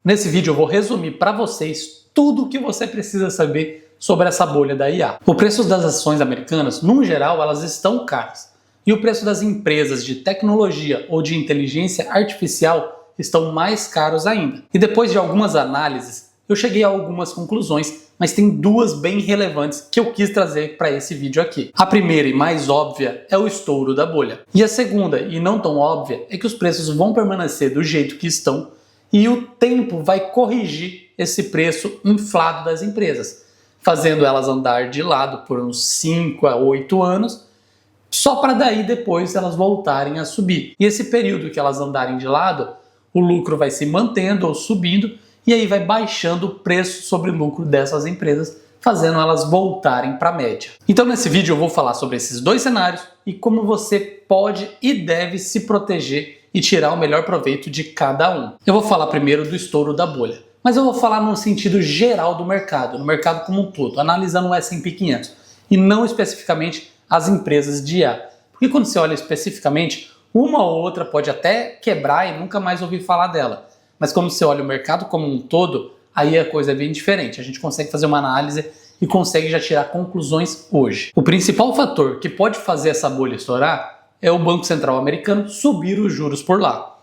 Nesse vídeo eu vou resumir para vocês tudo o que você precisa saber sobre essa bolha da IA. O preço das ações americanas, no geral, elas estão caras. E o preço das empresas de tecnologia ou de inteligência artificial estão mais caros ainda. E depois de algumas análises, eu cheguei a algumas conclusões, mas tem duas bem relevantes que eu quis trazer para esse vídeo aqui. A primeira e mais óbvia é o estouro da bolha. E a segunda, e não tão óbvia, é que os preços vão permanecer do jeito que estão e o tempo vai corrigir esse preço inflado das empresas, fazendo elas andar de lado por uns 5 a 8 anos, só para daí depois elas voltarem a subir. E esse período que elas andarem de lado, o lucro vai se mantendo ou subindo, e aí vai baixando o preço sobre lucro dessas empresas, fazendo elas voltarem para a média. Então nesse vídeo eu vou falar sobre esses dois cenários e como você pode e deve se proteger e tirar o melhor proveito de cada um. Eu vou falar primeiro do estouro da bolha, mas eu vou falar no sentido geral do mercado, no mercado como um todo, analisando o S&P 500 e não especificamente as empresas de IA. Porque quando você olha especificamente, uma ou outra pode até quebrar e nunca mais ouvir falar dela. Mas quando você olha o mercado como um todo, aí a coisa é bem diferente. A gente consegue fazer uma análise e consegue já tirar conclusões hoje. O principal fator que pode fazer essa bolha estourar é o Banco Central americano subir os juros por lá.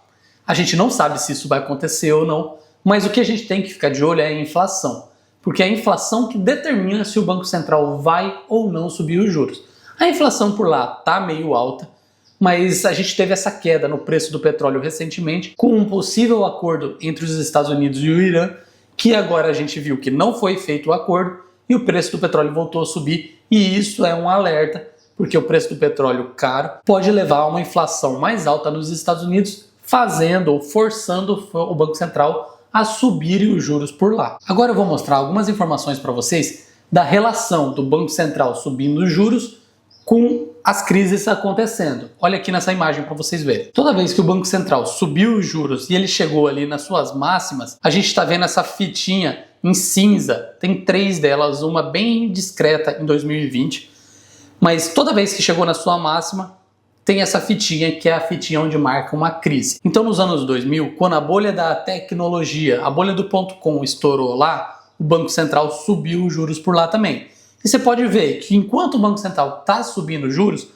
A gente não sabe se isso vai acontecer ou não, mas o que a gente tem que ficar de olho é a inflação. Porque é a inflação que determina se o Banco Central vai ou não subir os juros. A inflação por lá está meio alta, mas a gente teve essa queda no preço do petróleo recentemente, com um possível acordo entre os Estados Unidos e o Irã, que agora a gente viu que não foi feito o acordo e o preço do petróleo voltou a subir, e isso é um alerta, porque o preço do petróleo caro pode levar a uma inflação mais alta nos Estados Unidos, fazendo ou forçando o Banco Central a subir os juros por lá. Agora eu vou mostrar algumas informações para vocês da relação do Banco Central subindo os juros com as crises acontecendo. Olha aqui nessa imagem para vocês verem. Toda vez que o Banco Central subiu os juros e ele chegou ali nas suas máximas, a gente está vendo essa fitinha em cinza. Tem 3 delas, uma bem discreta em 2020. Mas toda vez que chegou na sua máxima, tem essa fitinha que é a fitinha onde marca uma crise. Então nos anos 2000, quando a bolha da tecnologia, a bolha do .com estourou lá, o Banco Central subiu os juros por lá também. E você pode ver que enquanto o Banco Central está subindo os juros,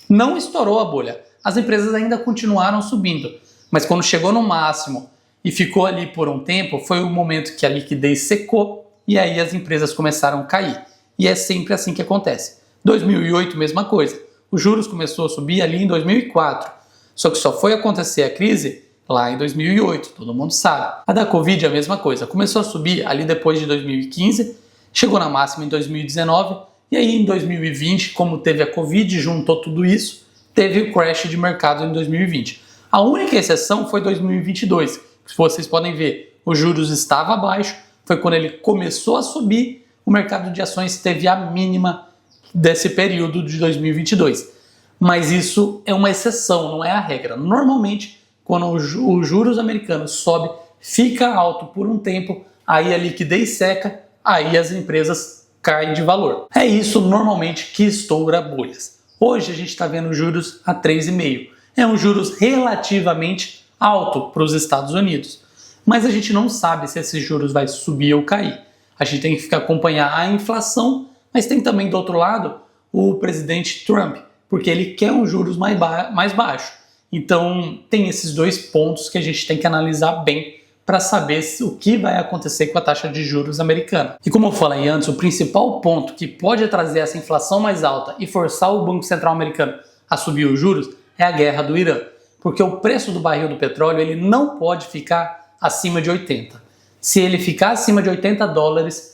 não estourou a bolha. As empresas ainda continuaram subindo. Mas quando chegou no máximo e ficou ali por um tempo, foi o momento que a liquidez secou e aí as empresas começaram a cair. E é sempre assim que acontece. 2008, mesma coisa. Os juros começou a subir ali em 2004. Só que só foi acontecer a crise lá em 2008, todo mundo sabe. A da Covid é a mesma coisa. Começou a subir ali depois de 2015, chegou na máxima em 2019, e aí em 2020, como teve a Covid, juntou tudo isso, teve o crash de mercado em 2020. A única exceção foi 2022, que vocês podem ver, os juros estavam abaixo, foi quando ele começou a subir, o mercado de ações teve a mínima desse período de 2022. Mas isso é uma exceção, não é a regra. Normalmente, quando os juros americanos sobe, fica alto por um tempo, aí a liquidez seca, aí as empresas caem de valor. É isso normalmente que estoura bolhas. Hoje a gente está vendo juros a 3,5. É um juros relativamente alto para os Estados Unidos. Mas a gente não sabe se esses juros vai subir ou cair. A gente tem que ficar acompanhar a inflação, mas tem também do outro lado o presidente Trump, porque ele quer um juros mais baixo. Então tem esses dois pontos que a gente tem que analisar bem para saber o que vai acontecer com a taxa de juros americana. E como eu falei antes, o principal ponto que pode trazer essa inflação mais alta e forçar o Banco Central americano a subir os juros é a guerra do Irã. Porque o preço do barril do petróleo ele não pode ficar acima de 80. Se ele ficar acima de 80 dólares,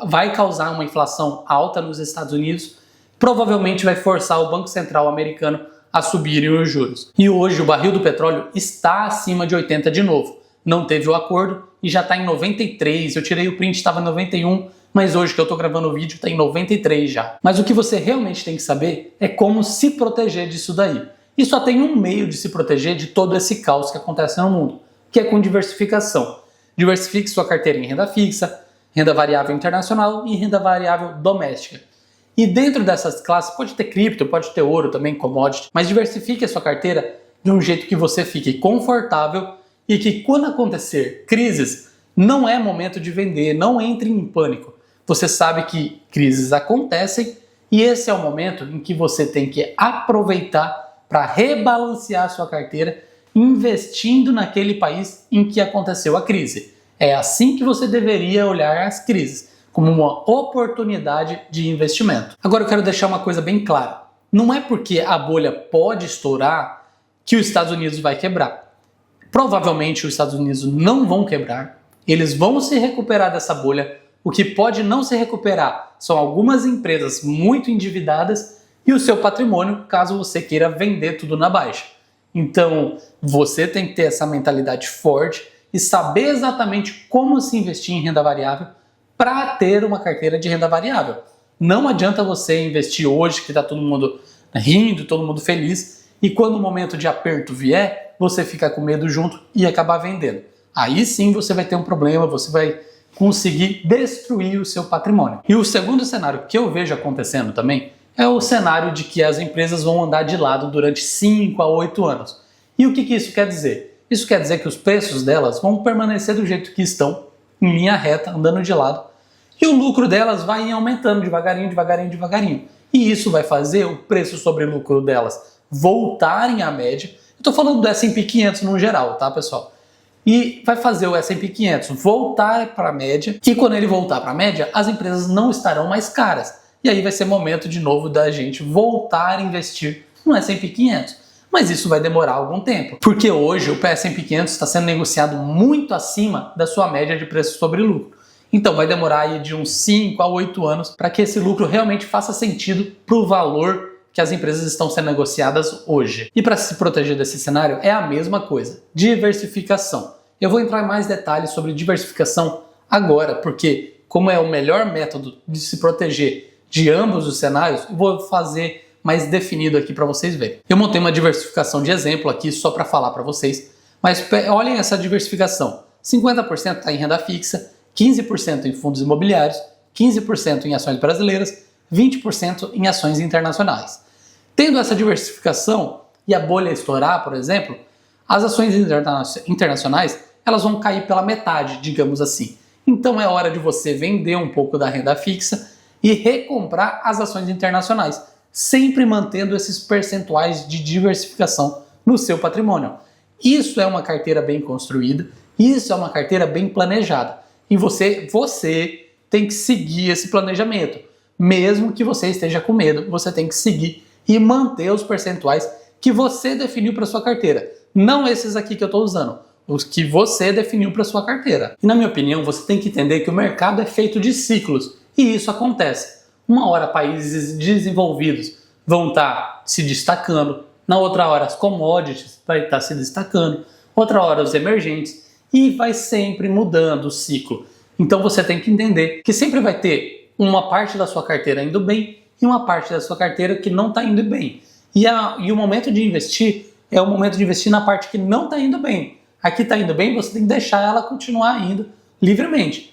vai causar uma inflação alta nos Estados Unidos, provavelmente vai forçar o Banco Central americano a subirem os juros. E hoje o barril do petróleo está acima de 80 de novo. Não teve o acordo e já está em 93, eu tirei o print, estava em 91, mas hoje que eu estou gravando o vídeo está em 93 já. Mas o que você realmente tem que saber é como se proteger disso daí. E só tem um meio de se proteger de todo esse caos que acontece no mundo, que é com diversificação. Diversifique sua carteira em renda fixa, renda variável internacional e renda variável doméstica. E dentro dessas classes pode ter cripto, pode ter ouro também, commodity, mas diversifique a sua carteira de um jeito que você fique confortável e que quando acontecer crises, não é momento de vender, não entre em pânico. Você sabe que crises acontecem e esse é o momento em que você tem que aproveitar para rebalancear a sua carteira, investindo naquele país em que aconteceu a crise. É assim que você deveria olhar as crises, como uma oportunidade de investimento. Agora eu quero deixar uma coisa bem clara. Não é porque a bolha pode estourar que os Estados Unidos vai quebrar. Provavelmente os Estados Unidos não vão quebrar, eles vão se recuperar dessa bolha. O que pode não se recuperar são algumas empresas muito endividadas e o seu patrimônio, caso você queira vender tudo na baixa. Então, você tem que ter essa mentalidade forte e saber exatamente como se investir em renda variável para ter uma carteira de renda variável. Não adianta você investir hoje que está todo mundo rindo, todo mundo feliz, e quando o momento de aperto vier, você fica com medo junto e acabar vendendo. Aí sim você vai ter um problema, você vai conseguir destruir o seu patrimônio. E o segundo cenário que eu vejo acontecendo também é o cenário de que as empresas vão andar de lado durante 5 a 8 anos. E o que isso quer dizer? Isso quer dizer que os preços delas vão permanecer do jeito que estão, em linha reta, andando de lado, e o lucro delas vai aumentando devagarinho, devagarinho, devagarinho. E isso vai fazer o preço sobre lucro delas voltarem à média. Eu estou falando do S&P 500 no geral, tá, pessoal? E vai fazer o S&P 500 voltar para a média, e quando ele voltar para a média, as empresas não estarão mais caras. E aí vai ser momento de novo da gente voltar a investir no S&P 500. Mas isso vai demorar algum tempo, porque hoje o S&P 500 está sendo negociado muito acima da sua média de preço sobre lucro. Então vai demorar aí de uns 5 a 8 anos para que esse lucro realmente faça sentido para o valor que as empresas estão sendo negociadas hoje. E para se proteger desse cenário é a mesma coisa, diversificação. Eu vou entrar em mais detalhes sobre diversificação agora, porque como é o melhor método de se proteger de ambos os cenários, eu vou fazer mais definido aqui para vocês verem. Eu montei uma diversificação de exemplo aqui só para falar para vocês, mas olhem essa diversificação. 50% está em renda fixa, 15% em fundos imobiliários, 15% em ações brasileiras, 20% em ações internacionais. Tendo essa diversificação e a bolha estourar, por exemplo, as ações internacionais elas vão cair pela metade, digamos assim. Então é hora de você vender um pouco da renda fixa e recomprar as ações internacionais, sempre mantendo esses percentuais de diversificação no seu patrimônio. Isso é uma carteira bem construída, isso é uma carteira bem planejada. E você tem que seguir esse planejamento. Mesmo que você esteja com medo, você tem que seguir e manter os percentuais que você definiu para sua carteira. Não esses aqui que eu estou usando, os que você definiu para sua carteira. E na minha opinião, você tem que entender que o mercado é feito de ciclos. E isso acontece. Uma hora países desenvolvidos vão estar se destacando, na outra hora as commodities vai estar se destacando, outra hora os emergentes, e vai sempre mudando o ciclo. Então você tem que entender que sempre vai ter uma parte da sua carteira indo bem e uma parte da sua carteira que não está indo bem. E o momento de investir é o momento de investir na parte que não está indo bem. Aqui está indo bem, você tem que deixar ela continuar indo livremente.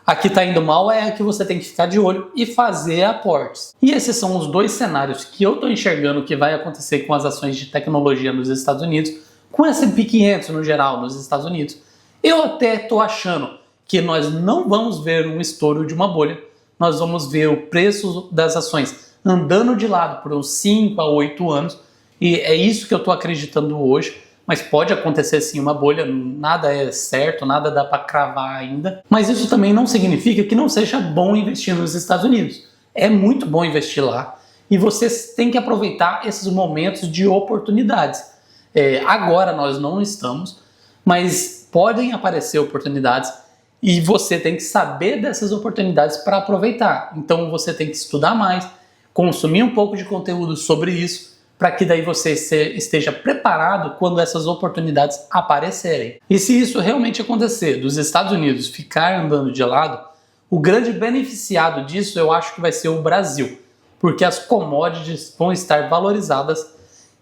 Aqui está indo mal é a que você tem que ficar de olho e fazer aportes. E esses são os dois cenários que eu estou enxergando que vai acontecer com as ações de tecnologia nos Estados Unidos, com o S&P 500 no geral nos Estados Unidos. Eu até estou achando que nós não vamos ver um estouro de uma bolha, nós vamos ver o preço das ações andando de lado por uns 5 a 8 anos, e é isso que eu estou acreditando hoje, mas pode acontecer sim uma bolha, nada é certo, nada dá para cravar ainda, mas isso também não significa que não seja bom investir nos Estados Unidos. É muito bom investir lá, e vocês têm que aproveitar esses momentos de oportunidades. Agora nós não estamos, mas podem aparecer oportunidades e você tem que saber dessas oportunidades para aproveitar. Então você tem que estudar mais, consumir um pouco de conteúdo sobre isso, para que daí você esteja preparado quando essas oportunidades aparecerem. E se isso realmente acontecer, dos Estados Unidos ficar andando de lado, o grande beneficiado disso eu acho que vai ser o Brasil, porque as commodities vão estar valorizadas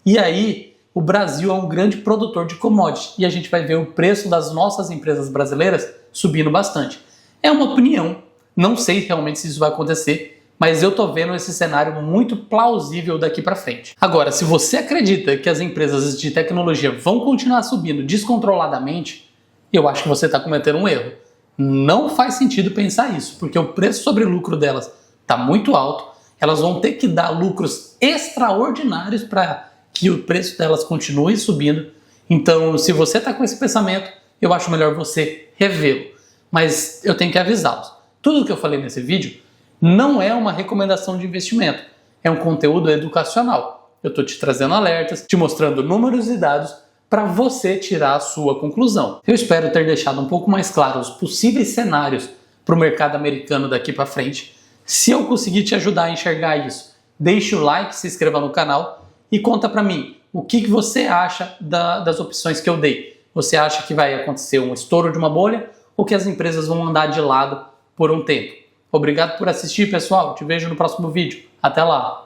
e aí o Brasil é um grande produtor de commodities e a gente vai ver o preço das nossas empresas brasileiras subindo bastante. É uma opinião, não sei realmente se isso vai acontecer, mas eu tô vendo esse cenário muito plausível daqui para frente. Agora, se você acredita que as empresas de tecnologia vão continuar subindo descontroladamente, eu acho que você está cometendo um erro. Não faz sentido pensar isso, porque o preço sobre lucro delas está muito alto, elas vão ter que dar lucros extraordinários para que o preço delas continue subindo. Então, se você está com esse pensamento, eu acho melhor você revê-lo. Mas eu tenho que avisá-los. Tudo que eu falei nesse vídeo não é uma recomendação de investimento, é um conteúdo educacional. Eu estou te trazendo alertas, te mostrando números e dados para você tirar a sua conclusão. Eu espero ter deixado um pouco mais claro os possíveis cenários para o mercado americano daqui para frente. Se eu conseguir te ajudar a enxergar isso, deixe o like, se inscreva no canal e conta para mim o que você acha das opções que eu dei. Você acha que vai acontecer um estouro de uma bolha ou que as empresas vão andar de lado por um tempo? Obrigado por assistir, pessoal. Te vejo no próximo vídeo. Até lá!